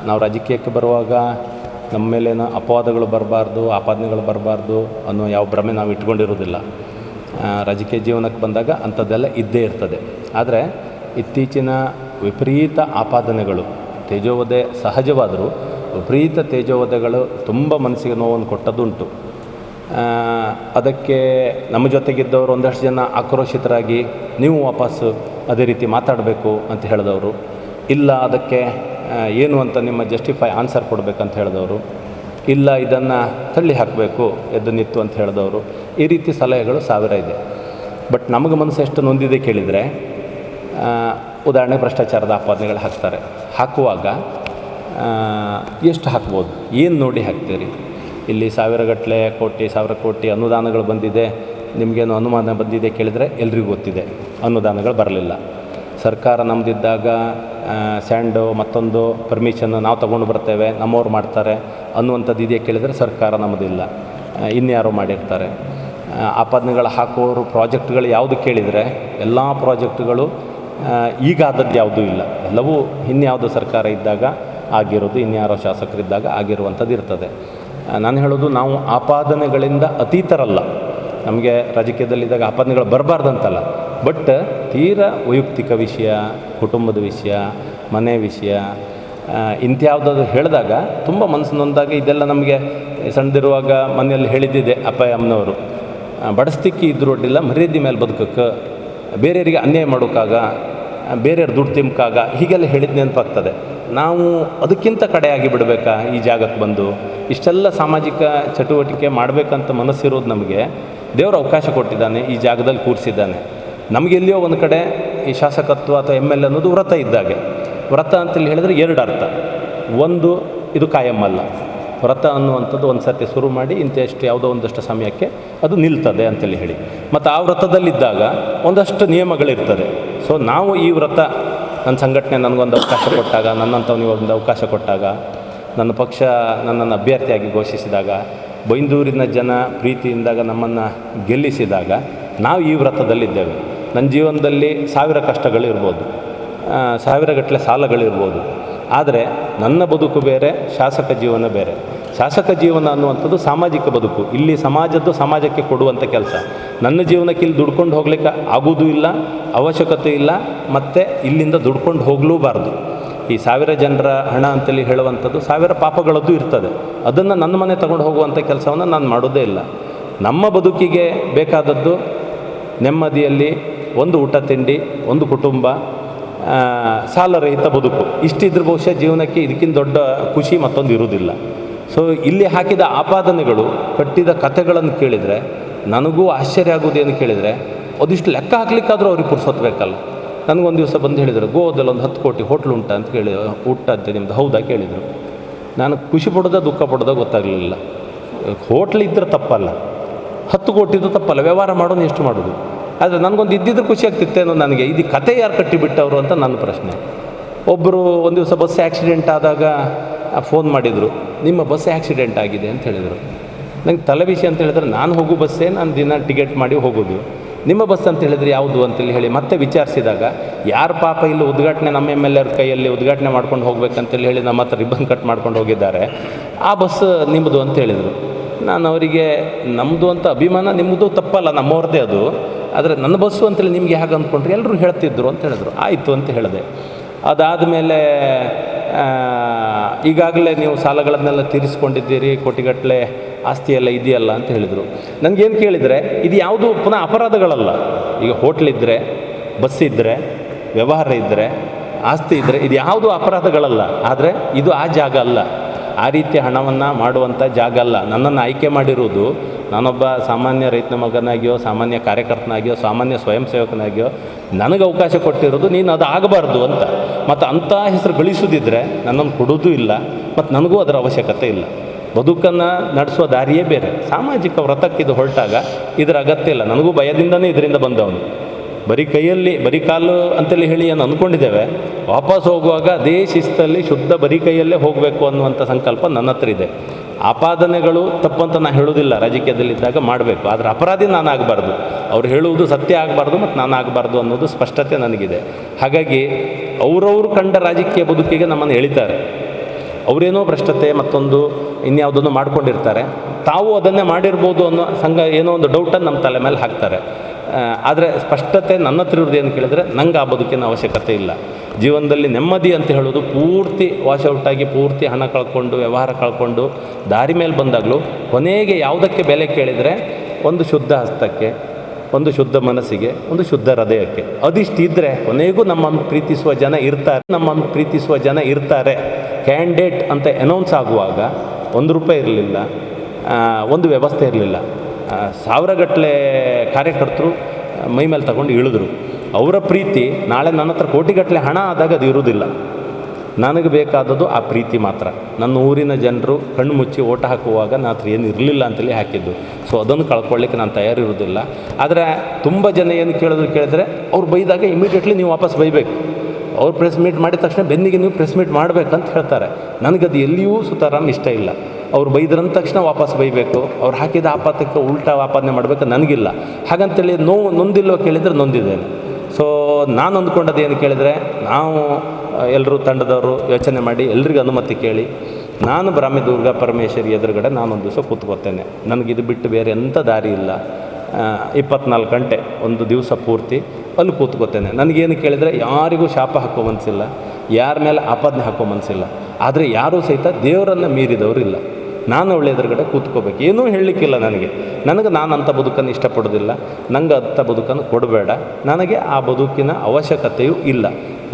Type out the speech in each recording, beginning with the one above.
ನಾವು ರಾಜಕೀಯಕ್ಕೆ ಬರುವಾಗ ನಮ್ಮ ಮೇಲೇನೋ ಅಪವಾದಗಳು ಬರಬಾರ್ದು, ಆಪಾದನೆಗಳು ಬರಬಾರ್ದು ಅನ್ನೋ ಯಾವ ಭ್ರಮೆ ನಾವು ಇಟ್ಕೊಂಡಿರೋದಿಲ್ಲ. ರಾಜಕೀಯ ಜೀವನಕ್ಕೆ ಬಂದಾಗ ಅಂಥದ್ದೆಲ್ಲ ಇದ್ದೇ ಇರ್ತದೆ. ಆದರೆ ಇತ್ತೀಚಿನ ವಿಪರೀತ ಆಪಾದನೆಗಳು, ತೇಜೋವಧೆ ಸಹಜವಾದರೂ ವಿಪರೀತ ತೇಜೋವಧೆಗಳು ತುಂಬ ಮನಸ್ಸಿಗೆ ನೋವನ್ನು ಕೊಟ್ಟದ್ದುಂಟು. ಅದಕ್ಕೆ ನಮ್ಮ ಜೊತೆಗಿದ್ದವರು ಒಂದಷ್ಟು ಜನ ಆಕ್ರೋಶಿತರಾಗಿ ನೀವು ವಾಪಸ್ಸು ಅದೇ ರೀತಿ ಮಾತಾಡಬೇಕು ಅಂತ ಹೇಳಿದವರು, ಇಲ್ಲ ಅದಕ್ಕೆ ಏನು ಅಂತ ನಿಮ್ಮ ಜಸ್ಟಿಫೈ ಆನ್ಸರ್ ಕೊಡಬೇಕಂತ ಹೇಳಿದವರು, ಇಲ್ಲ ಇದನ್ನು ತಳ್ಳಿ ಹಾಕಬೇಕು ಎದ್ದು ನಿತ್ತು ಅಂತ ಹೇಳಿದವರು, ಈ ರೀತಿ ಸಲಹೆಗಳು ಸಾವಿರ ಇದೆ. ಬಟ್ ನಮಗೆ ಮನಸ್ಸು ಎಷ್ಟು ನೊಂದಿದೆ ಕೇಳಿದರೆ, ಉದಾಹರಣೆ ಭ್ರಷ್ಟಾಚಾರದ ಆಪಾದನೆಗಳು ಹಾಕ್ತಾರೆ. ಹಾಕುವಾಗ ಎಷ್ಟು ಹಾಕ್ಬೋದು, ಏನು ನೋಡಿ ಹಾಕ್ತೀರಿ? ಇಲ್ಲಿ ಸಾವಿರಗಟ್ಟಲೆ ಕೋಟಿ, ಸಾವಿರ ಕೋಟಿ ಅನುದಾನಗಳು ಬಂದಿದೆ, ನಿಮಗೇನು ಅನುಮಾನ ಬಂದಿದೆ ಕೇಳಿದರೆ ಎಲ್ರಿಗೂ ಗೊತ್ತಿದೆ ಅನುದಾನಗಳು ಬರಲಿಲ್ಲ. ಸರ್ಕಾರ ನಮ್ಮದಿದ್ದಾಗ ಸ್ಯಾಂಡು ಮತ್ತೊಂದು ಪರ್ಮಿಷನ್ನು ನಾವು ತೊಗೊಂಡು ಬರ್ತೇವೆ, ನಮ್ಮವ್ರು ಮಾಡ್ತಾರೆ ಅನ್ನುವಂಥದ್ದು ಇದೆಯೇ ಕೇಳಿದರೆ ಸರ್ಕಾರ ನಮ್ಮದಿಲ್ಲ, ಇನ್ಯಾರೋ ಮಾಡಿರ್ತಾರೆ. ಆಪಾದನೆಗಳು ಹಾಕುವವರು ಪ್ರಾಜೆಕ್ಟ್ಗಳು ಯಾವುದು ಕೇಳಿದರೆ ಎಲ್ಲ ಪ್ರಾಜೆಕ್ಟ್ಗಳು ಈಗ ಆದದ್ದು ಯಾವುದೂ ಇಲ್ಲ, ಎಲ್ಲವೂ ಇನ್ಯಾವುದು ಸರ್ಕಾರ ಇದ್ದಾಗ ಆಗಿರೋದು, ಇನ್ಯಾರೋ ಶಾಸಕರಿದ್ದಾಗ ಆಗಿರುವಂಥದ್ದು ಇರ್ತದೆ. ನಾನು ಹೇಳೋದು, ನಾವು ಆಪಾದನೆಗಳಿಂದ ಅತೀತರಲ್ಲ. ನಮಗೆ ರಾಜಕೀಯದಲ್ಲಿದ್ದಾಗ ಆಪಾದನೆಗಳು ಬರಬಾರ್ದಂತಲ್ಲ, ಬಟ್ ತೀರಾ ವೈಯಕ್ತಿಕ ವಿಷಯ, ಕುಟುಂಬದ ವಿಷಯ, ಮನೆ ವಿಷಯ ಇಂಥ್ಯಾವುದಾದ್ರು ಹೇಳಿದಾಗ ತುಂಬ ಮನಸ್ಸು ನೊಂದಾಗ, ಇದೆಲ್ಲ ನಮಗೆ ಸಣ್ಣದಿರುವಾಗ ಮನೆಯಲ್ಲಿ ಹೇಳಿದ್ದಿದೆ ಅಪ್ಪ ಅಮ್ಮನವರು, ಬಡಸ್ತಿಕ್ಕಿ ಇದ್ರೂ ಒಡ್ಡಿಲ್ಲ ಮರ್ಯಾದೆ ಮೇಲೆ ಬದುಕಕ್ಕೆ, ಬೇರೆಯವರಿಗೆ ಅನ್ಯಾಯ ಮಾಡೋಕ್ಕಾಗ, ಬೇರೆಯವ್ರ ದುಡ್ಡು ತಿಮ್ಕಾಗ, ಹೀಗೆಲ್ಲ ಹೇಳಿದ ನೆನಪಾಗ್ತದೆ. ನಾವು ಅದಕ್ಕಿಂತ ಕಡೆಯಾಗಿ ಬಿಡಬೇಕಾ ಈ ಜಾಗಕ್ಕೆ ಬಂದು? ಇಷ್ಟೆಲ್ಲ ಸಾಮಾಜಿಕ ಚಟುವಟಿಕೆ ಮಾಡಬೇಕಂತ ಮನಸ್ಸಿರೋದು ನಮಗೆ ದೇವರು ಅವಕಾಶ ಕೊಟ್ಟಿದ್ದಾನೆ, ಈ ಜಾಗದಲ್ಲಿ ಕೂರಿಸಿದ್ದಾನೆ. ನಮಗೆಲ್ಲಿಯೋ ಒಂದು ಕಡೆ ಈ ಶಾಸಕತ್ವ ಅಥವಾ ಎಮ್ ಎಲ್ ಎ ಅನ್ನೋದು ವ್ರತ ಇದ್ದಾಗೆ. ವ್ರತ ಅಂತೇಳಿ ಹೇಳಿದರೆ ಎರಡು ಅರ್ಥ. ಒಂದು, ಇದು ಕಾಯಂ ಅಲ್ಲ. ವ್ರತ ಅನ್ನುವಂಥದ್ದು ಒಂದು ಸರ್ತಿ ಶುರು ಮಾಡಿ ಇಂಥಷ್ಟು ಯಾವುದೋ ಒಂದಷ್ಟು ಸಮಯಕ್ಕೆ ಅದು ನಿಲ್ತದೆ ಅಂತೇಳಿ ಹೇಳಿ, ಮತ್ತು ಆ ವ್ರತದಲ್ಲಿದ್ದಾಗ ಒಂದಷ್ಟು ನಿಯಮಗಳಿರ್ತದೆ. ಸೊ ನಾವು ಈ ವ್ರತ, ನನ್ನ ಸಂಘಟನೆ ನನಗೊಂದು ಅವಕಾಶ ಕೊಟ್ಟಾಗ, ನನ್ನಂಥವ್ನಿಗೆ ಒಂದು ಅವಕಾಶ ಕೊಟ್ಟಾಗ, ನನ್ನ ಪಕ್ಷ ನನ್ನನ್ನು ಅಭ್ಯರ್ಥಿಯಾಗಿ ಘೋಷಿಸಿದಾಗ, ಬೈಂದೂರಿನ ಜನ ಪ್ರೀತಿಯಿಂದಾಗ ನಮ್ಮನ್ನು ಗೆಲ್ಲಿಸಿದಾಗ ನಾವು ಈ ವ್ರತದಲ್ಲಿದ್ದೇವೆ. ನನ್ನ ಜೀವನದಲ್ಲಿ ಸಾವಿರ ಕಷ್ಟಗಳಿರ್ಬೋದು, ಸಾವಿರಗಟ್ಟಲೆ ಸಾಲಗಳಿರ್ಬೋದು, ಆದರೆ ನನ್ನ ಬದುಕು ಬೇರೆ, ಶಾಸಕ ಜೀವನ ಬೇರೆ. ಶಾಸಕ ಜೀವನ ಅನ್ನುವಂಥದ್ದು ಸಾಮಾಜಿಕ ಬದುಕು. ಇಲ್ಲಿ ಸಮಾಜದ್ದು ಸಮಾಜಕ್ಕೆ ಕೊಡುವಂಥ ಕೆಲಸ. ನನ್ನ ಜೀವನಕ್ಕೆ ಇಲ್ಲಿ ದುಡ್ಕೊಂಡು ಹೋಗ್ಲಿಕ್ಕೆ ಆಗೋದೂ ಇಲ್ಲ, ಅವಶ್ಯಕತೆ ಇಲ್ಲ, ಮತ್ತು ಇಲ್ಲಿಂದ ದುಡ್ಕೊಂಡು ಹೋಗಲೂಬಾರ್ದು. ಈ ಸಾವಿರ ಜನರ ಹಣ ಅಂತೇಳಿ ಹೇಳುವಂಥದ್ದು ಸಾವಿರ ಪಾಪಗಳದ್ದು ಇರ್ತದೆ. ಅದನ್ನು ನನ್ನ ಮನೆ ತಗೊಂಡು ಹೋಗುವಂಥ ಕೆಲಸವನ್ನು ನಾನು ಮಾಡೋದೇ ಇಲ್ಲ. ನಮ್ಮ ಬದುಕಿಗೆ ಬೇಕಾದದ್ದು ನೆಮ್ಮದಿಯಲ್ಲಿ ಒಂದು ಊಟ ತಿಂಡಿ, ಒಂದು ಕುಟುಂಬ, ಸಾಲರಹಿತ ಬದುಕು. ಇಷ್ಟಿದ್ರೆ ಬಹುಶಃ ಜೀವನಕ್ಕೆ ಇದಕ್ಕಿಂತ ದೊಡ್ಡ ಖುಷಿ ಮತ್ತೊಂದು ಇರುವುದಿಲ್ಲ. ಸೊ ಇಲ್ಲಿ ಹಾಕಿದ ಆಪಾದನೆಗಳು, ಕಟ್ಟಿದ ಕಥೆಗಳನ್ನು ಕೇಳಿದರೆ ನನಗೂ ಆಶ್ಚರ್ಯ ಆಗೋದೇನು ಕೇಳಿದರೆ, ಅದಿಷ್ಟು ಲೆಕ್ಕ ಹಾಕ್ಲಿಕ್ಕಾದರೂ ಅವ್ರಿಗೆ ಪುರ್ಸೊತ್ಬೇಕಲ್ಲ. ನನಗೊಂದು ದಿವಸ ಬಂದು ಹೇಳಿದರು, ಗೋವಾದಲ್ಲಿ ಒಂದು 10 ಕೋಟಿ ಹೋಟ್ಲು ಉಂಟ ಅಂತ ಕೇಳಿ, ಊಟ ಅಂತ ನಿಮ್ಮದು ಹೌದಾ ಕೇಳಿದರು. ನಾನು ಖುಷಿ ಪಡೋದ ದುಃಖ ಪಡೋದ ಗೊತ್ತಾಗಲಿಲ್ಲ. ಹೋಟ್ಲ್ ಇದ್ದರೆ ತಪ್ಪಲ್ಲ, 10 ಕೋಟಿದು ತಪ್ಪಲ್ಲ, ವ್ಯವಹಾರ ಮಾಡೋನು ಎಷ್ಟು ಮಾಡೋದು. ಆದರೆ ನನಗೊಂದು ಇದ್ದಿದ್ರೆ ಖುಷಿ ಆಗ್ತಿತ್ತೇನೋ ನನಗೆ. ಇದು ಕತೆ ಯಾರು ಕಟ್ಟಿಬಿಟ್ಟವರು ಅಂತ ನನ್ನ ಪ್ರಶ್ನೆ. ಒಬ್ಬರು ಒಂದು ದಿವಸ ಬಸ್ ಆ್ಯಕ್ಸಿಡೆಂಟ್ ಆದಾಗ ಫೋನ್ ಮಾಡಿದರು, ನಿಮ್ಮ ಬಸ್ ಆ್ಯಕ್ಸಿಡೆಂಟ್ ಆಗಿದೆ ಅಂತ ಹೇಳಿದರು. ನಂಗೆ ತಲೆ ಬಿಸಿ ಅಂತ ಹೇಳಿದ್ರೆ, ನಾನು ಹೋಗೋ ಬಸ್ಸೇ ನಾನು ದಿನ ಟಿಕೆಟ್ ಮಾಡಿ ಹೋಗೋದು, ನಿಮ್ಮ ಬಸ್ ಅಂತ ಹೇಳಿದರೆ ಯಾವುದು ಅಂತೇಳಿ ಹೇಳಿ ಮತ್ತೆ ವಿಚಾರಿಸಿದಾಗ, ಯಾರು ಪಾಪ ಇಲ್ಲಿ ಉದ್ಘಾಟನೆ ನಮ್ಮ ಎಮ್ ಎಲ್ ಎರ್ ಕೈಯಲ್ಲಿ ಉದ್ಘಾಟನೆ ಮಾಡ್ಕೊಂಡು ಹೋಗ್ಬೇಕಂತೇಳಿ ಹೇಳಿ ನಮ್ಮ ಹತ್ರ ರಿಬ್ಬನ್ ಕಟ್ ಮಾಡ್ಕೊಂಡು ಹೋಗಿದ್ದಾರೆ, ಆ ಬಸ್ ನಿಮ್ಮದು ಅಂತ ಹೇಳಿದರು. ನಾನು ಅವರಿಗೆ, ನಮ್ಮದು ಅಂತ ಅಭಿಮಾನ ನಿಮ್ಮದು ತಪ್ಪಲ್ಲ, ನಮ್ಮವ್ರದ್ದೇ ಅದು, ಆದರೆ ನನ್ನ ಬಸ್ಸು ಅಂತೇಳಿ ನಿಮಗೆ ಹೇಗೆ ಅಂದ್ಕೊಂಡ್ರಿ, ಎಲ್ಲರೂ ಹೇಳ್ತಿದ್ರು ಅಂತ ಹೇಳಿದ್ರು. ಆಯಿತು ಅಂತ ಹೇಳಿದೆ. ಅದಾದಮೇಲೆ ಈಗಾಗಲೇ ನೀವು ಸಾಲಗಳನ್ನೆಲ್ಲ ತೀರಿಸ್ಕೊಂಡಿದ್ದೀರಿ, ಕೋಟಿಗಟ್ಟಲೆ ಆಸ್ತಿಯೆಲ್ಲ ಇದೆಯಲ್ಲ ಅಂತ ಹೇಳಿದರು. ನನಗೇನು ಕೇಳಿದರೆ, ಇದು ಯಾವುದು ಪುನಃ ಅಪರಾಧಗಳಲ್ಲ. ಈಗ ಹೋಟ್ಲಿದ್ದರೆ, ಬಸ್ ಇದ್ದರೆ, ವ್ಯವಹಾರ ಇದ್ದರೆ, ಆಸ್ತಿ ಇದ್ದರೆ, ಇದು ಯಾವುದು ಅಪರಾಧಗಳಲ್ಲ. ಆದರೆ ಇದು ಆ ಜಾಗ ಅಲ್ಲ, ಆ ರೀತಿಯ ಹಣವನ್ನು ಮಾಡುವಂಥ ಜಾಗ ಅಲ್ಲ. ನನ್ನನ್ನು ಆಯ್ಕೆ ಮಾಡಿರುವುದು, ನಾನೊಬ್ಬ ಸಾಮಾನ್ಯ ರೈತನ ಮಗನಾಗಿಯೋ, ಸಾಮಾನ್ಯ ಕಾರ್ಯಕರ್ತನಾಗಿಯೋ, ಸಾಮಾನ್ಯ ಸ್ವಯಂ ಸೇವಕನಾಗಿಯೋ ನನಗೆ ಅವಕಾಶ ಕೊಟ್ಟಿರೋದು ನೀನು ಅದು ಆಗಬಾರ್ದು ಅಂತ. ಮತ್ತು ಅಂಥ ಹೆಸರು ಗಳಿಸೋದಿದ್ದರೆ ನನ್ನನ್ನು ಕೊಡೋದೂ ಇಲ್ಲ, ಮತ್ತು ನನಗೂ ಅದರ ಅವಶ್ಯಕತೆ ಇಲ್ಲ. ಬದುಕನ್ನು ನಡೆಸುವ ದಾರಿಯೇ ಬೇರೆ. ಸಾಮಾಜಿಕ ವ್ರತಕ್ಕಿದು ಹೊರಟಾಗ ಇದರ ಅಗತ್ಯ ಇಲ್ಲ. ನನಗೂ ಭಯದಿಂದನೇ ಇದರಿಂದ ಬಂದವನು. ಬರೀ ಕೈಯಲ್ಲಿ ಬರೀ ಕಾಲು ಅಂತೇಳಿ ಹೇಳಿ ಏನು ಅಂದ್ಕೊಂಡಿದ್ದೇವೆ, ವಾಪಸ್ ಹೋಗುವಾಗ ಅದೇ ಶಿಸ್ತಲ್ಲಿ ಶುದ್ಧ ಬರೀ ಕೈಯಲ್ಲೇ ಹೋಗಬೇಕು ಅನ್ನುವಂಥ ಸಂಕಲ್ಪ ನನ್ನ ಹತ್ರ ಇದೆ. ಆಪಾದನೆಗಳು ತಪ್ಪಂತ ನಾನು ಹೇಳೋದಿಲ್ಲ, ರಾಜಕೀಯದಲ್ಲಿದ್ದಾಗ ಮಾಡಬೇಕು, ಆದರೆ ಅಪರಾಧಿ ನಾನು ಆಗಬಾರ್ದು, ಅವ್ರು ಹೇಳುವುದು ಸತ್ಯ ಆಗಬಾರ್ದು ಮತ್ತು ನಾನು ಆಗಬಾರ್ದು ಅನ್ನೋದು ಸ್ಪಷ್ಟತೆ ನನಗಿದೆ. ಹಾಗಾಗಿ ಅವರವರು ಕಂಡ ರಾಜಕೀಯ ಬದುಕಿಗೆ ನಮ್ಮನ್ನು ಎಳಿತಾರೆ. ಅವರೇನೋ ಭ್ರಷ್ಟತೆ ಮತ್ತೊಂದು ಇನ್ಯಾವುದನ್ನು ಮಾಡ್ಕೊಂಡಿರ್ತಾರೆ, ತಾವು ಅದನ್ನೇ ಮಾಡಿರ್ಬೋದು ಅನ್ನೋ ಏನೋ ಒಂದು ಡೌಟನ್ನು ನಮ್ಮ ತಲೆ ಮೇಲೆ ಹಾಕ್ತಾರೆ. ಆದರೆ ಸ್ಪಷ್ಟತೆ ನನ್ನ ಹತ್ರ ಇರೋದು ಏನು ಕೇಳಿದರೆ, ನಂಗೆ ಆ ಬದುಕಿನ ಅವಶ್ಯಕತೆ ಇಲ್ಲ. ಜೀವನದಲ್ಲಿ ನೆಮ್ಮದಿ ಅಂತ ಹೇಳೋದು ಪೂರ್ತಿ ವಾಶೌಟಾಗಿ, ಪೂರ್ತಿ ಹಣ ಕಳ್ಕೊಂಡು, ವ್ಯವಹಾರ ಕಳ್ಕೊಂಡು ದಾರಿ ಮೇಲೆ ಬಂದಾಗಲೂ ಕೊನೆಗೆ ಯಾವುದಕ್ಕೆ ಬೆಲೆ ಕೇಳಿದರೆ, ಒಂದು ಶುದ್ಧ ಹಸ್ತಕ್ಕೆ, ಒಂದು ಶುದ್ಧ ಮನಸ್ಸಿಗೆ, ಒಂದು ಶುದ್ಧ ಹೃದಯಕ್ಕೆ. ಅದಿಷ್ಟಿದ್ದರೆ ಕೊನೆಗೂ ನಮ್ಮನ್ನು ಪ್ರೀತಿಸುವ ಜನ ಇರ್ತಾರೆ. ಕ್ಯಾಂಡಿಡೇಟ್ ಅಂತ ಅನೌನ್ಸ್ ಆಗುವಾಗ ₹1 ಇರಲಿಲ್ಲ, ಒಂದು ವ್ಯವಸ್ಥೆ ಇರಲಿಲ್ಲ. ಸಾವಿರಗಟ್ಟಲೆ ಕಾರ್ಯಕರ್ತರು ಮೈ ಮೇಲೆ ತಗೊಂಡು ಇಳಿದ್ರು. ಅವರ ಪ್ರೀತಿ ನಾಳೆ ನನ್ನ ಹತ್ರ ಕೋಟಿಗಟ್ಟಲೆ ಹಣ ಆದಾಗ ಅದು ಇರುವುದಿಲ್ಲ. ನನಗೆ ಬೇಕಾದದ್ದು ಆ ಪ್ರೀತಿ ಮಾತ್ರ. ನನ್ನ ಊರಿನ ಜನರು ಕಣ್ಣು ಮುಚ್ಚಿ ಓಟ ಹಾಕುವಾಗ ನನ್ನ ಹತ್ರ ಏನು ಇರಲಿಲ್ಲ ಅಂತೇಳಿ ಹಾಕಿದ್ದು. ಸೊ ಅದನ್ನು ಕಳ್ಕೊಳ್ಳಿಕ್ಕೆ ನಾನು ತಯಾರಿರುವುದಿಲ್ಲ. ಆದರೆ ತುಂಬ ಜನ ಏನು ಕೇಳಿದ್ರೆ, ಅವ್ರು ಬೈದಾಗ ಇಮಿಡಿಯೇಟ್ಲಿ ನೀವು ವಾಪಸ್ ಬೈಬೇಕು. ಅವ್ರು ಪ್ರೆಸ್ ಮೀಟ್ ಮಾಡಿದ ತಕ್ಷಣ ಬೆನ್ನಿಗೆ ನೀವು ಪ್ರೆಸ್ ಮೀಟ್ ಮಾಡಬೇಕಂತ ಹೇಳ್ತಾರೆ. ನನಗದು ಎಲ್ಲಿಯೂ ಸುತಾರಾಮ್ ಇಷ್ಟ ಇಲ್ಲ. ಅವ್ರು ಬೈದ್ರಂದ ತಕ್ಷಣ ವಾಪಸ್ ಬೈಬೇಕು, ಅವ್ರು ಹಾಕಿದ ಆಪಾತಕ್ಕೆ ಉಲ್ಟಾ ಆಪಾದನೆ ಮಾಡಬೇಕು ನನಗಿಲ್ಲ. ಹಾಗಂತೇಳಿ ನೊಂದಿಲ್ಲೋ ಕೇಳಿದರೆ ನೊಂದಿದ್ದೇನೆ. ಸೊ ನಾನು ಅಂದ್ಕೊಂಡದ್ದು ಏನು ಕೇಳಿದರೆ, ನಾವು ಎಲ್ಲರೂ ತಂಡದವರು ಯೋಚನೆ ಮಾಡಿ ಎಲ್ರಿಗೂ ಅನುಮತಿ ಕೇಳಿ, ನಾನು ಬ್ರಾಹ್ಮಿ ದುರ್ಗಾ ಪರಮೇಶ್ವರಿ ಎದುರುಗಡೆ ನಾನೊಂದು ದಿವಸ ಕೂತ್ಕೋತೇನೆ. ನನಗಿದು ಬಿಟ್ಟು ಬೇರೆ ಎಂಥ ದಾರಿ ಇಲ್ಲ. 24 ಗಂಟೆ ಒಂದು ದಿವಸ ಪೂರ್ತಿ ಅಲ್ಲಿ ಕೂತ್ಕೋತೇನೆ. ನನಗೇನು ಕೇಳಿದರೆ, ಯಾರಿಗೂ ಶಾಪ ಹಾಕೋ ಮನಸ್ಸಿಲ್ಲ, ಯಾರ ಮೇಲೆ ಆಪಾದನೆ ಹಾಕೋ ಮನಸ್ಸಿಲ್ಲ. ಆದರೆ ಯಾರೂ ಸಹಿತ ದೇವರನ್ನು ಮೀರಿದವರು ಇಲ್ಲ. ನಾನು ಅವಳ ಎದುರುಗಡೆ ಕೂತ್ಕೋಬೇಕು. ಏನೂ ಹೇಳಲಿಕ್ಕಿಲ್ಲ ನನಗೆ ನಾನು ಅಂಥ ಬದುಕನ್ನು ಇಷ್ಟಪಡೋದಿಲ್ಲ. ನಂಗೆ ಅಂಥ ಬದುಕನ್ನು ಕೊಡಬೇಡ. ನನಗೆ ಆ ಬದುಕಿನ ಅವಶ್ಯಕತೆಯೂ ಇಲ್ಲ.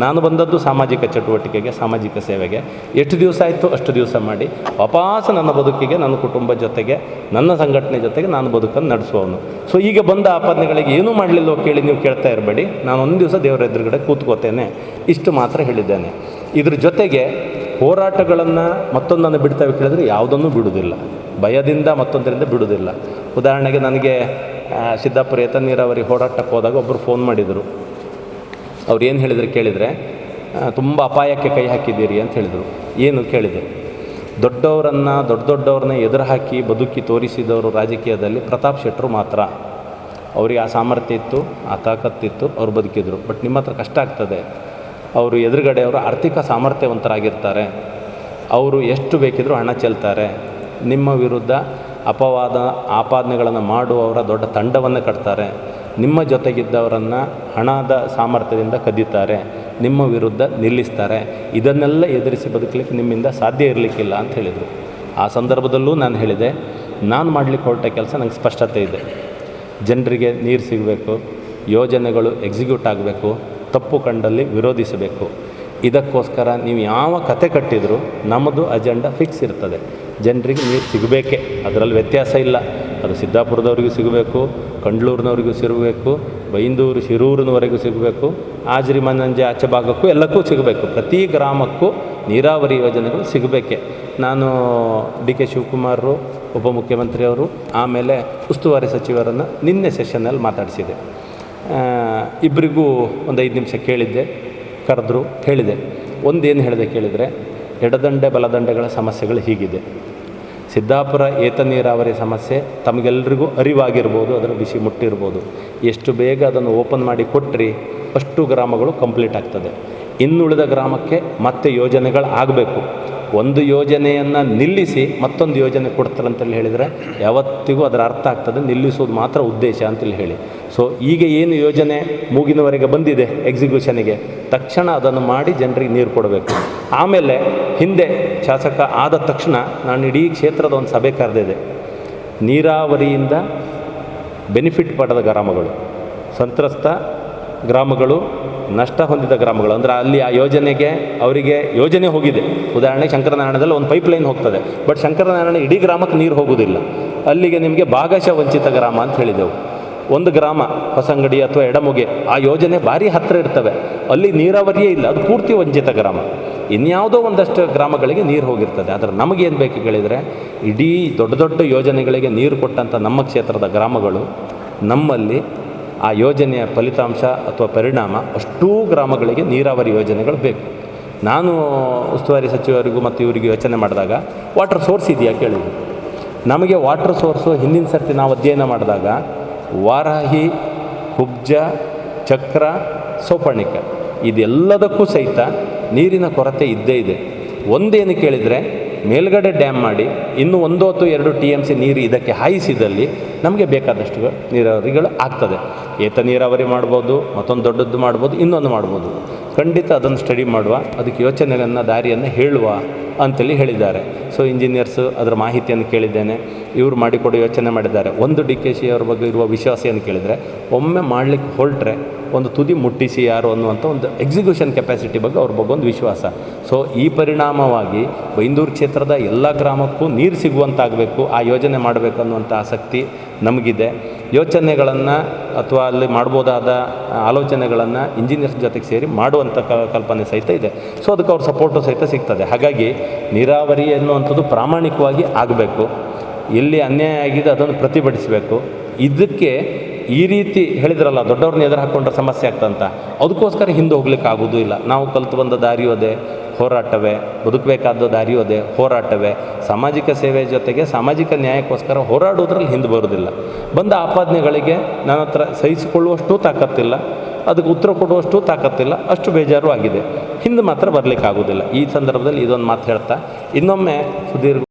ನಾನು ಬಂದದ್ದು ಸಾಮಾಜಿಕ ಚಟುವಟಿಕೆಗೆ, ಸಾಮಾಜಿಕ ಸೇವೆಗೆ. ಎಷ್ಟು ದಿವಸ ಆಯಿತು ಅಷ್ಟು ದಿವಸ ಮಾಡಿ ವಾಪಸ್ ನನ್ನ ಬದುಕಿಗೆ, ನನ್ನ ಕುಟುಂಬ ಜೊತೆಗೆ, ನನ್ನ ಸಂಘಟನೆ ಜೊತೆಗೆ ನಾನು ಬದುಕನ್ನು ನಡೆಸುವವನು. ಸೊ ಈಗ ಬಂದ ಆಪಾದನೆಗಳಿಗೆ ಏನೂ ಮಾಡಲಿಲ್ಲವೋ ಕೇಳಿ ನೀವು ಕೇಳ್ತಾ ಇರಬೇಡಿ. ನಾನು ಒಂದು ದಿವಸ ದೇವರ ಎದುರುಗಡೆ ಕೂತ್ಕೋತೇನೆ, ಇಷ್ಟು ಮಾತ್ರ ಹೇಳಿದ್ದೇನೆ. ಇದ್ರ ಜೊತೆಗೆ ಹೋರಾಟಗಳನ್ನು ಮತ್ತೊಂದನ್ನು ಬಿಡ್ತಾವೆ ಕೇಳಿದ್ರೆ ಯಾವುದನ್ನು ಬಿಡುವುದಿಲ್ಲ. ಭಯದಿಂದ ಮತ್ತೊಂದರಿಂದ ಬಿಡುವುದಿಲ್ಲ. ಉದಾಹರಣೆಗೆ ನನಗೆ ಸಿದ್ದಾಪುರ ಏತ ನೀರಾವರಿ ಹೋರಾಟಕ್ಕೆ ಹೋದಾಗ ಒಬ್ಬರು ಫೋನ್ ಮಾಡಿದರು. ಅವ್ರು ಏನು ಹೇಳಿದ್ರು ಕೇಳಿದರೆ, ತುಂಬ ಅಪಾಯಕ್ಕೆ ಕೈ ಹಾಕಿದ್ದೀರಿ ಅಂತ ಹೇಳಿದರು. ಏನು ಕೇಳಿದೆ, ದೊಡ್ಡವ್ರನ್ನ ಎದುರು ಹಾಕಿ ಬದುಕಿ ತೋರಿಸಿದವರು ರಾಜಕೀಯದಲ್ಲಿ ಪ್ರತಾಪ್ ಶೆಟ್ಟರು ಮಾತ್ರ. ಅವರಿಗೆ ಆ ಸಾಮರ್ಥ್ಯ ಇತ್ತು, ಆ ತಾಕತ್ತಿತ್ತು, ಅವ್ರು ಬದುಕಿದ್ರು. ಬಟ್ ನಿಮ್ಮ ಹತ್ರ ಕಷ್ಟ ಆಗ್ತದೆ. ಅವರು ಎದುರುಗಡೆ ಅವರು ಆರ್ಥಿಕ ಸಾಮರ್ಥ್ಯವಂತರಾಗಿರ್ತಾರೆ. ಅವರು ಎಷ್ಟು ಬೇಕಿದ್ರೂ ಹಣ ಚೆಲ್ತಾರೆ. ನಿಮ್ಮ ವಿರುದ್ಧ ಆಪಾದನೆಗಳನ್ನು ಮಾಡುವವರ ದೊಡ್ಡ ತಂಡವನ್ನು ಕಟ್ತಾರೆ. ನಿಮ್ಮ ಜೊತೆಗಿದ್ದವರನ್ನು ಹಣದ ಸಾಮರ್ಥ್ಯದಿಂದ ಕದೀತಾರೆ. ನಿಮ್ಮ ವಿರುದ್ಧ ನಿಲ್ಲಿಸ್ತಾರೆ. ಇದನ್ನೆಲ್ಲ ಎದುರಿಸಿ ಬದುಕಲಿಕ್ಕೆ ನಿಮ್ಮಿಂದ ಸಾಧ್ಯ ಇರಲಿಕ್ಕಿಲ್ಲ ಅಂತ ಹೇಳಿದರು. ಆ ಸಂದರ್ಭದಲ್ಲೂ ನಾನು ಹೇಳಿದೆ, ನಾನು ಮಾಡಲಿಕ್ಕೆ ಹೊರಟ ಕೆಲಸ ನನಗೆ ಸ್ಪಷ್ಟತೆ ಇದೆ. ಜನರಿಗೆ ನೀರು ಸಿಗಬೇಕು, ಯೋಜನೆಗಳು ಎಕ್ಸಿಕ್ಯೂಟ್ ಆಗಬೇಕು, ತಪ್ಪು ಕಂಡಲ್ಲಿ ವಿರೋಧಿಸಬೇಕು. ಇದಕ್ಕೋಸ್ಕರ ನೀವು ಯಾವ ಕತೆ ಕಟ್ಟಿದರೂ ನಮ್ಮದು ಅಜೆಂಡಾ ಫಿಕ್ಸ್ ಇರ್ತದೆ. ಜನರಿಗೆ ನೀರು ಸಿಗಬೇಕೇ, ಅದರಲ್ಲಿ ವ್ಯತ್ಯಾಸ ಇಲ್ಲ. ಅದು ಸಿದ್ದಾಪುರದವ್ರಿಗೂ ಸಿಗಬೇಕು, ಕಂಡ್ಲೂರಿನವ್ರಿಗೂ ಸಿಗಬೇಕು, ಬೈಂದೂರು ಶಿರೂರಿನವರೆಗೂ ಸಿಗಬೇಕು, ಆಜ್ರಿ ಮನಂಜೆ ಆಚೆ ಭಾಗಕ್ಕೂ ಎಲ್ಲಕ್ಕೂ ಸಿಗಬೇಕು. ಪ್ರತಿ ಗ್ರಾಮಕ್ಕೂ ನೀರಾವರಿ ಯೋಜನೆಗಳು ಸಿಗಬೇಕೆ. ನಾನು ಡಿ ಕೆ ಶಿವಕುಮಾರರು, ಉಪಮುಖ್ಯಮಂತ್ರಿಯವರು, ಆಮೇಲೆ ಉಸ್ತುವಾರಿ ಸಚಿವರನ್ನು ನಿನ್ನೆ ಸೆಷನ್ನಲ್ಲಿ ಮಾತಾಡಿಸಿದೆ. ಇಬ್ಬರಿಗೂ ಒಂದು 5 ನಿಮಿಷ ಕೇಳಿದ್ದೆ, ಕರೆದ್ರು, ಹೇಳಿದೆ. ಒಂದೇನು ಹೇಳಿದೆ ಕೇಳಿದರೆ, ಎಡದಂಡೆ ಬಲದಂಡೆಗಳ ಸಮಸ್ಯೆಗಳು ಹೀಗಿದೆ. ಸಿದ್ದಾಪುರ ಏತ ನೀರಾವರಿ ಸಮಸ್ಯೆ ತಮಗೆಲ್ಲರಿಗೂ ಅರಿವಾಗಿರ್ಬೋದು, ಅದರ ಬಿಸಿ ಮುಟ್ಟಿರ್ಬೋದು. ಎಷ್ಟು ಬೇಗ ಅದನ್ನು ಓಪನ್ ಮಾಡಿ ಕೊಟ್ಟರೆ ಅಷ್ಟು ಗ್ರಾಮಗಳು ಕಂಪ್ಲೀಟ್ ಆಗ್ತದೆ. ಇನ್ನುಳಿದ ಗ್ರಾಮಕ್ಕೆ ಮತ್ತೆ ಯೋಜನೆಗಳು ಆಗಬೇಕು. ಒಂದು ಯೋಜನೆಯನ್ನು ನಿಲ್ಲಿಸಿ ಮತ್ತೊಂದು ಯೋಜನೆ ಕೊಡ್ತಾರಂತೇಳಿ ಹೇಳಿದರೆ ಯಾವತ್ತಿಗೂ ಅದರ ಅರ್ಥ ಆಗ್ತದೆ ನಿಲ್ಲಿಸೋದು ಮಾತ್ರ ಉದ್ದೇಶ ಅಂತೇಳಿ ಹೇಳಿ. ಸೊ ಈಗ ಏನು ಯೋಜನೆ ಮೂಗಿನವರೆಗೆ ಬಂದಿದೆ ಎಕ್ಸಿಕ್ಯೂಷನಿಗೆ, ತಕ್ಷಣ ಅದನ್ನು ಮಾಡಿ ಜನರಿಗೆ ನೀರು ಕೊಡಬೇಕು. ಆಮೇಲೆ ಹಿಂದೆ ಶಾಸಕ ಆದ ತಕ್ಷಣ ನಾನು ಇಡೀ ಕ್ಷೇತ್ರದ ಒಂದು ಸಭೆ ಕರೆದಿದೆ. ನೀರಾವರಿಯಿಂದ ಬೆನಿಫಿಟ್ ಪಡೆದ ಗ್ರಾಮಗಳು, ಸಂತ್ರಸ್ತ ಗ್ರಾಮಗಳು, ನಷ್ಟ ಹೊಂದಿದ ಗ್ರಾಮಗಳು, ಅಂದರೆ ಅಲ್ಲಿ ಆ ಯೋಜನೆಗೆ ಅವರಿಗೆ ಯೋಜನೆ ಹೋಗಿದೆ. ಉದಾಹರಣೆಗೆ ಶಂಕರನಾರಾಯಣದಲ್ಲಿ ಒಂದು ಪೈಪ್ಲೈನ್ ಹೋಗ್ತದೆ, ಬಟ್ ಶಂಕರನಾರಾಯಣ ಇಡೀ ಗ್ರಾಮಕ್ಕೆ ನೀರು ಹೋಗೋದಿಲ್ಲ. ಅಲ್ಲಿಗೆ ನಿಮಗೆ ಭಾಗಶಃ ವಂಚಿತ ಗ್ರಾಮ ಅಂತ ಹೇಳಿದೆವು. ಒಂದು ಗ್ರಾಮ ಹೊಸಂಗಡಿ ಅಥವಾ ಎಡಮುಗೆ, ಆ ಯೋಜನೆ ಭಾರಿ ಹತ್ತಿರ ಇರ್ತವೆ, ಅಲ್ಲಿ ನೀರಾವರಿಯೇ ಇಲ್ಲ, ಅದು ಪೂರ್ತಿ ವಂಚಿತ ಗ್ರಾಮ. ಇನ್ಯಾವುದೋ ಒಂದಷ್ಟು ಗ್ರಾಮಗಳಿಗೆ ನೀರು ಹೋಗಿರ್ತದೆ. ಆದರೆ ನಮಗೇನು ಬೇಕು ಕೇಳಿದರೆ, ಇಡೀ ದೊಡ್ಡ ದೊಡ್ಡ ಯೋಜನೆಗಳಿಗೆ ನೀರು ಕೊಟ್ಟಂಥ ನಮ್ಮ ಕ್ಷೇತ್ರದ ಗ್ರಾಮಗಳು, ನಮ್ಮಲ್ಲಿ ಆ ಯೋಜನೆಯ ಫಲಿತಾಂಶ ಅಥವಾ ಪರಿಣಾಮ ಅಷ್ಟೂ ಗ್ರಾಮಗಳಿಗೆ ನೀರಾವರಿ ಯೋಜನೆಗಳು ಬೇಕು. ನಾನು ಉಸ್ತುವಾರಿ ಸಚಿವರಿಗೂ ಮತ್ತು ಇವರಿಗೂ ಯೋಚನೆ ಮಾಡಿದಾಗ ವಾಟರ್ ಸೋರ್ಸ್ ಇದೆಯಾ ಕೇಳಿದ್ವಿ. ನಮಗೆ ವಾಟರ್ ಸೋರ್ಸು ಹಿಂದಿನ ಸರ್ತಿ ನಾವು ಅಧ್ಯಯನ ಮಾಡಿದಾಗ ವಾರಾಹಿ, ಹುಬ್ಜ, ಚಕ್ರ, ಸೋಪರ್ಣಿಕ ಇದೆಲ್ಲದಕ್ಕೂ ಸಹಿತ ನೀರಿನ ಕೊರತೆ ಇದ್ದೇ ಇದೆ. ಒಂದೇನು ಕೇಳಿದರೆ ಮೇಲ್ಗಡೆ ಡ್ಯಾಮ್ ಮಾಡಿ ಇನ್ನೂ 1 ಅಥವಾ 2 TMC ನೀರು ಇದಕ್ಕೆ ಹಾಯಿಸಿದಲ್ಲಿ ನಮಗೆ ಬೇಕಾದಷ್ಟು ನೀರಾವರಿಗಳು ಆಗ್ತದೆ. ಏತ ನೀರಾವರಿ ಮಾಡ್ಬೋದು, ಮತ್ತೊಂದು ದೊಡ್ಡದ್ದು ಮಾಡ್ಬೋದು, ಇನ್ನೊಂದು ಮಾಡ್ಬೋದು. ಖಂಡಿತ ಅದನ್ನು ಸ್ಟಡಿ ಮಾಡುವ, ಅದಕ್ಕೆ ಯೋಚನೆಗಳನ್ನು ದಾರಿಯನ್ನು ಹೇಳುವ ಅಂತೇಳಿ ಹೇಳಿದ್ದಾರೆ. ಸೊ ಇಂಜಿನಿಯರ್ಸು ಅದರ ಮಾಹಿತಿಯನ್ನು ಕೇಳಿದ್ದೇನೆ, ಇವರು ಮಾಡಿಕೊಡೋ ಯೋಚನೆ ಮಾಡಿದ್ದಾರೆ. ಒಂದು DKC ಅವ್ರ ಬಗ್ಗೆ ಇರುವ ವಿಶ್ವಾಸ ಏನು ಕೇಳಿದರೆ, ಒಮ್ಮೆ ಮಾಡಲಿಕ್ಕೆ ಹೊರಟ್ರೆ ಒಂದು ತುದಿ ಮುಟ್ಟಿಸಿ ಯಾರು ಅನ್ನುವಂಥ ಒಂದು ಎಕ್ಸಿಕ್ಯೂಷನ್ ಕೆಪಾಸಿಟಿ ಬಗ್ಗೆ ಅವ್ರ ಬಗ್ಗೆ ಒಂದು ವಿಶ್ವಾಸ. ಸೊ ಈ ಪರಿಣಾಮವಾಗಿ ಬೈಂದೂರು ಕ್ಷೇತ್ರದ ಎಲ್ಲ ಗ್ರಾಮಕ್ಕೂ ನೀರು ಸಿಗುವಂತಾಗಬೇಕು, ಆ ಯೋಜನೆ ಮಾಡಬೇಕು ಅನ್ನುವಂಥ ಆಸಕ್ತಿ ನಮಗಿದೆ. ಯೋಚನೆಗಳನ್ನು ಅಥವಾ ಅಲ್ಲಿ ಮಾಡ್ಬೋದಾದ ಆಲೋಚನೆಗಳನ್ನು ಇಂಜಿನಿಯರ್ಸ್ ಜೊತೆಗೆ ಸೇರಿ ಮಾಡುವಂಥ ಕಲ್ಪನೆ ಸಹಿತ ಇದೆ. ಸೊ ಅದಕ್ಕೆ ಅವ್ರ ಸಪೋರ್ಟು ಸಹಿತ ಸಿಗ್ತದೆ. ಹಾಗಾಗಿ ನೀರಾವರಿ ಎನ್ನುವಂಥದ್ದು ಪ್ರಾಮಾಣಿಕವಾಗಿ ಆಗಬೇಕು. ಎಲ್ಲಿ ಅನ್ಯಾಯ ಆಗಿದೆ ಅದನ್ನು ಪ್ರತಿಭಟಿಸಬೇಕು. ಇದಕ್ಕೆ ಈ ರೀತಿ ಹೇಳಿದ್ರಲ್ಲ, ದೊಡ್ಡವ್ರನ್ನ ಎದುರು ಹಾಕ್ಕೊಂಡ್ರೆ ಸಮಸ್ಯೆ ಆಗ್ತಂತ, ಅದಕ್ಕೋಸ್ಕರ ಹಿಂದೆ ಹೋಗ್ಲಿಕ್ಕೆ ಆಗೋದೂ ಇಲ್ಲ. ನಾವು ಕಲಿತು ಬಂದ ದಾರಿಯೋದೆ ಹೋರಾಟವೇ, ಬದುಕಬೇಕಾದ ದಾರಿಯೋದೆ ಹೋರಾಟವೇ. ಸಾಮಾಜಿಕ ಸೇವೆ ಜೊತೆಗೆ ಸಾಮಾಜಿಕ ನ್ಯಾಯಕ್ಕೋಸ್ಕರ ಹೋರಾಡೋದ್ರಲ್ಲಿ ಹಿಂದೆ ಬರೋದಿಲ್ಲ. ಬಂದ ಆಪಾದನೆಗಳಿಗೆ ನನ್ನ ಹತ್ರ ಸಹಿಸಿಕೊಳ್ಳುವಷ್ಟು ತಾಕತ್ತಿಲ್ಲ, ಅದಕ್ಕೆ ಉತ್ತರ ಕೊಡುವಷ್ಟು ತಾಕತ್ತಿಲ್ಲ, ಅಷ್ಟು ಬೇಜಾರು ಆಗಿದೆ. ಹಿಂದೆ ಮಾತ್ರ ಬರಲಿಕ್ಕೆ ಆಗೋದಿಲ್ಲ. ಈ ಸಂದರ್ಭದಲ್ಲಿ ಇದೊಂದು ಮಾತು ಹೇಳ್ತಾ ಇನ್ನೊಮ್ಮೆ ಸುದೀರ್ಘ